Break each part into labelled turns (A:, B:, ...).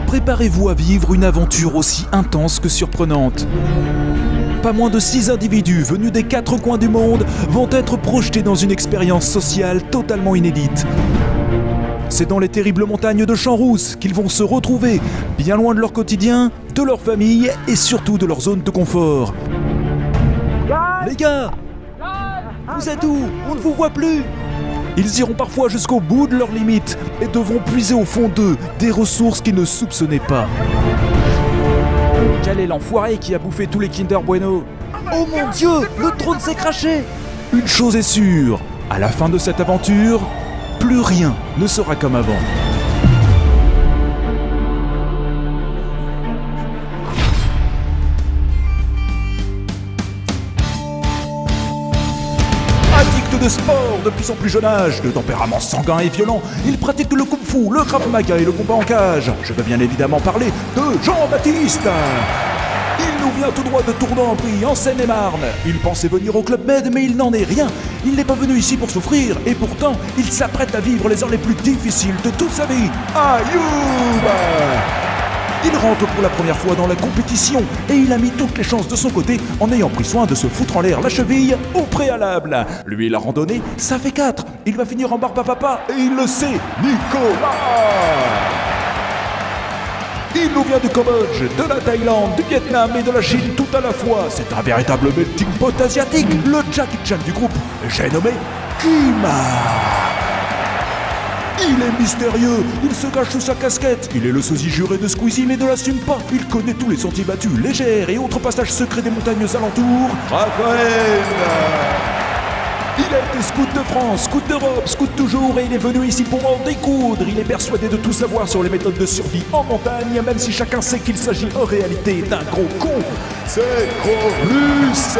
A: Préparez-vous à vivre une aventure aussi intense que surprenante. Pas moins de 6 individus venus des 4 coins du monde vont être projetés dans une expérience sociale totalement inédite. C'est dans les terribles montagnes de Champs-Rousses qu'ils vont se retrouver, bien loin de leur quotidien, de leur famille et surtout de leur zone de confort. Les gars, vous êtes où? On ne vous voit plus. Ils iront parfois jusqu'au bout de leurs limites et devront puiser au fond d'eux des ressources qu'ils ne soupçonnaient pas. Quel est l'enfoiré qui a bouffé tous les Kinder Bueno? Oh mon Dieu, le trône s'est craché! Une chose est sûre, à la fin de cette aventure, plus rien ne sera comme avant. Addict de sport depuis son plus jeune âge, de tempérament sanguin et violent, il pratique le kung-fu, le krav maga et le combat en cage. Je veux bien évidemment parler de Jean-Baptiste. Il nous vient tout droit de Tournan-en-Brie, en Seine-et-Marne. Il pensait venir au Club Med, mais il n'en est rien. Il n'est pas venu ici pour souffrir, et pourtant, il s'apprête à vivre les heures les plus difficiles de toute sa vie. Ayoub! Il rentre pour la première fois dans la compétition et il a mis toutes les chances de son côté en ayant pris soin de se foutre en l'air la cheville au préalable. Lui, la randonnée, ça fait 4. Il va finir en barbe à papa et il le sait, Nicolas! Il nous vient du Cambodge, de la Thaïlande, du Vietnam et de la Chine tout à la fois. C'est un véritable melting pot asiatique, le Jackie Chan du groupe. J'ai nommé Kima. Il est mystérieux, il se cache sous sa casquette. Il est le sosie juré de Squeezie mais ne l'assume pas. Il connaît tous les sentiers battus, légères et autres passages secrets des montagnes alentours. Raphaël! Il a été scout de France, scout d'Europe, scout toujours et il est venu ici pour en découdre. Il est persuadé de tout savoir sur les méthodes de survie en montagne, même si chacun sait qu'il s'agit en réalité d'un gros con. C'est Corus!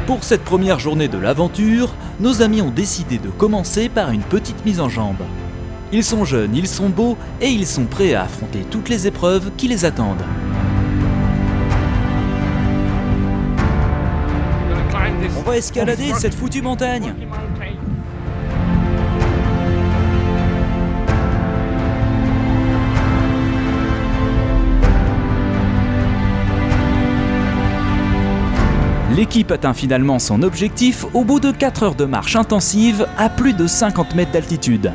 A: Pour cette première journée de l'aventure, nos amis ont décidé de commencer par une petite mise en jambe. Ils sont jeunes, ils sont beaux et ils sont prêts à affronter toutes les épreuves qui les attendent. On va escalader cette foutue montagne. L'équipe atteint finalement son objectif au bout de 4 heures de marche intensive à plus de 50 mètres d'altitude.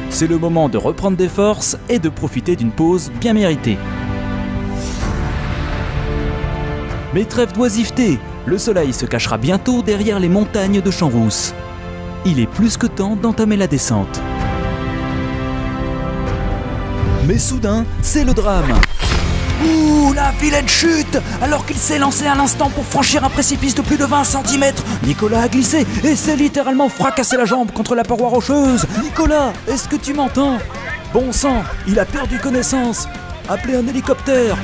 A: C'est le moment de reprendre des forces et de profiter d'une pause bien méritée. Mais trêve d'oisiveté, le soleil se cachera bientôt derrière les montagnes de Champs-Rousses. Il est plus que temps d'entamer la descente. Mais soudain, c'est le drame. Ouh, la vilaine chute! Alors qu'il s'est lancé à l'instant pour franchir un précipice de plus de 20 cm, Nicolas a glissé et s'est littéralement fracassé la jambe contre la paroi rocheuse. Nicolas, est-ce que tu m'entends? Bon sang, il a perdu connaissance. Appelez un hélicoptère.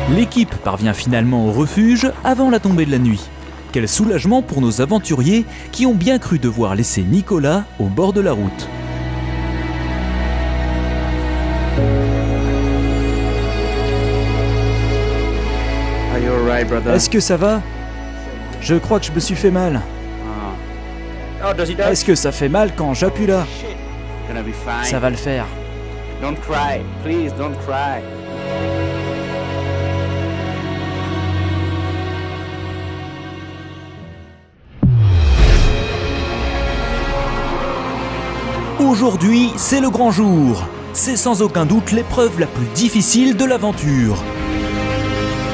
A: L'équipe parvient finalement au refuge avant la tombée de la nuit. Quel soulagement pour nos aventuriers qui ont bien cru devoir laisser Nicolas au bord de la route.
B: Are you alright, brother?
A: Est-ce que ça va? Je crois que je me suis fait mal.
B: Oh, does it
A: Est-ce que ça fait mal quand j'appuie là?
B: Gonna be fine.
A: Ça va le faire.
B: Don't cry, please, don't cry.
A: Aujourd'hui, c'est le grand jour. C'est sans aucun doute l'épreuve la plus difficile de l'aventure.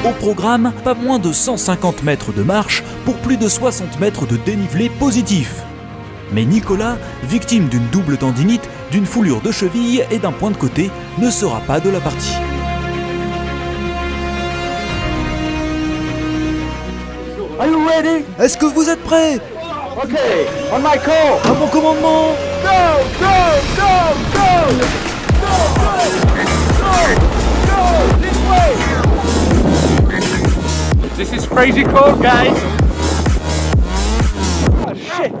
A: Au programme, pas moins de 150 mètres de marche pour plus de 60 mètres de dénivelé positif. Mais Nicolas, victime d'une double tendinite, d'une foulure de cheville et d'un point de côté ne sera pas de la partie.
B: Are you ready?
A: Est-ce que vous êtes prêts?
B: Okay, on my call.
A: À mon commandement!
B: Go, go, go, go! Go, this way! This is crazy cold, guys! Oh, shit!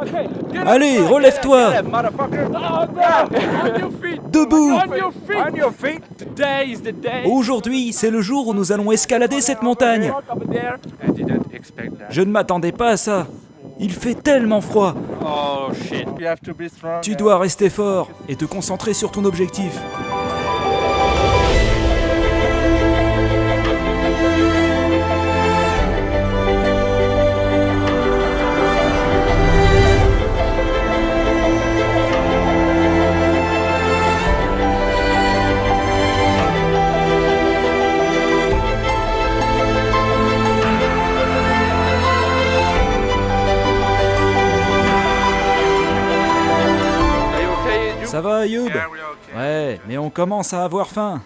B: Okay.
A: Allez, relève-toi! Debout!
B: On your feet! Today is the day!
A: Aujourd'hui, c'est le jour où nous allons escalader cette montagne.
B: I didn't expect that.
A: Je ne m'attendais pas à ça. Il fait tellement froid.
B: Oh shit. You have to be strong.
A: Tu dois rester fort et te concentrer sur ton objectif. Ça va, Ayoub? Ouais, mais on commence à avoir faim.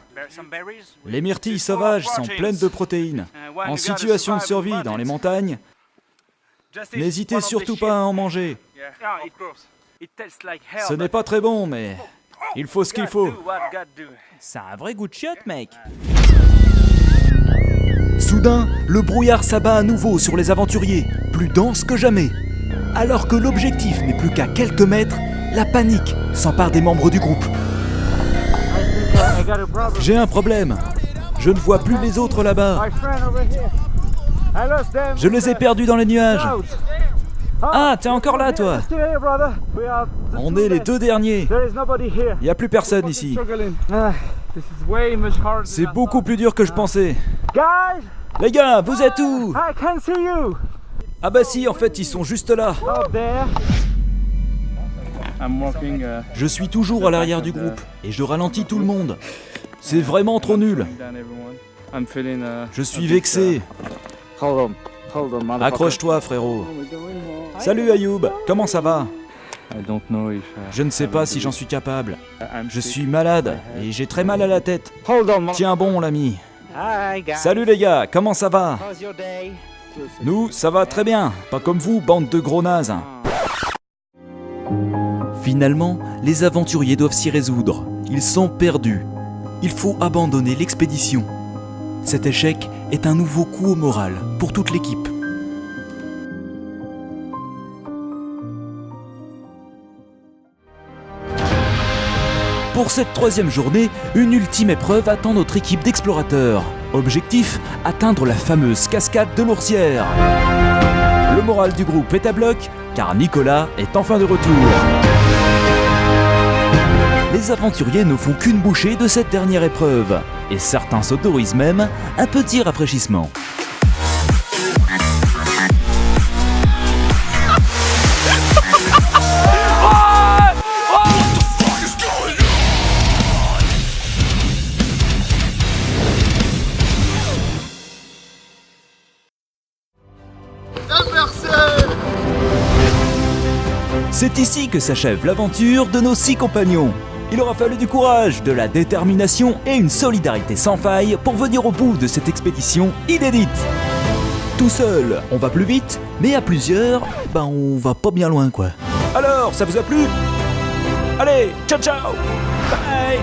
A: Les myrtilles sauvages sont pleines de protéines. En situation de survie dans les montagnes, n'hésitez surtout pas à en manger. Ce n'est pas très bon, mais il faut ce qu'il faut. C'est un vrai goût de chiotte, mec. Soudain, le brouillard s'abat à nouveau sur les aventuriers, plus dense que jamais. Alors que l'objectif n'est plus qu'à quelques mètres, la panique s'empare des membres du groupe. J'ai un problème. Je ne vois plus les autres là-bas. Je les ai perdus dans les nuages. Ah, t'es encore là, toi? On est les deux derniers. Il n'y a plus personne ici. C'est beaucoup plus dur que je pensais. Les gars, vous êtes où? Ah bah si, en fait, ils sont juste là. Je suis toujours à l'arrière du groupe et je ralentis tout le monde. C'est vraiment trop nul. Je suis vexé. Accroche-toi, frérot. Salut Ayoub, comment ça va? Je ne sais pas si j'en suis capable. Je suis malade et j'ai très mal à la tête. Tiens bon, l'ami. Salut les gars, comment ça va? Nous, ça va très bien. Pas comme vous, bande de gros nazes. Finalement, les aventuriers doivent s'y résoudre. Ils sont perdus. Il faut abandonner l'expédition. Cet échec est un nouveau coup au moral pour toute l'équipe. Pour cette troisième journée, une ultime épreuve attend notre équipe d'explorateurs. Objectif, atteindre la fameuse cascade de l'Oursière. Le moral du groupe est à bloc, car Nicolas est enfin de retour. Les aventuriers ne font qu'une bouchée de cette dernière épreuve, et certains s'autorisent même un petit rafraîchissement. C'est ici que s'achève l'aventure de nos 6 compagnons. Il aura fallu du courage, de la détermination et une solidarité sans faille pour venir au bout de cette expédition inédite. Tout seul, on va plus vite, mais à plusieurs, on va pas bien loin quoi. Alors, ça vous a plu? Allez, ciao ciao! Bye!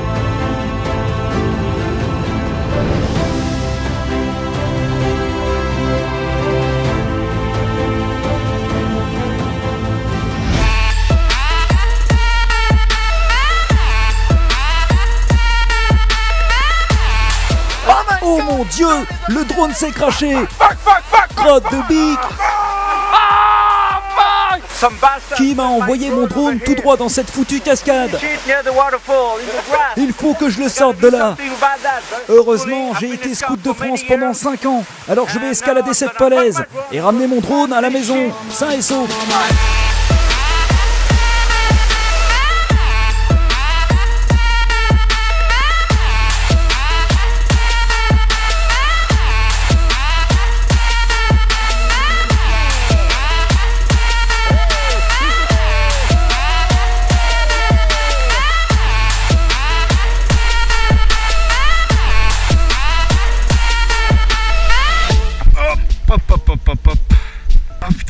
A: Oh mon Dieu, le drone s'est craché. Crotte de bique. Qui m'a envoyé mon drone tout droit dans cette foutue cascade? Il faut que je le sorte de là. Heureusement, j'ai été scout de France pendant 5 ans. Alors je vais escalader cette falaise et ramener mon drone à la maison, sain et sauf.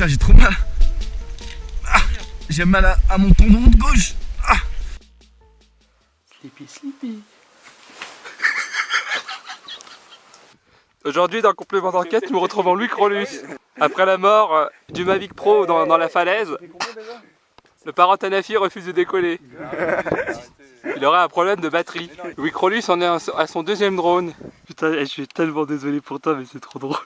C: Putain, j'ai trop mal. Ah, j'ai mal à mon tendon de gauche. Ah. Sleepy.
D: Aujourd'hui, dans le complément d'enquête, nous retrouvons Louis Crolus. Après la mort du Mavic Pro dans la falaise, le parent Tanafi refuse de décoller. Il aurait un problème de batterie. Louis Crolus en est à son deuxième drone. Putain, je suis tellement désolé pour toi, mais c'est trop drôle.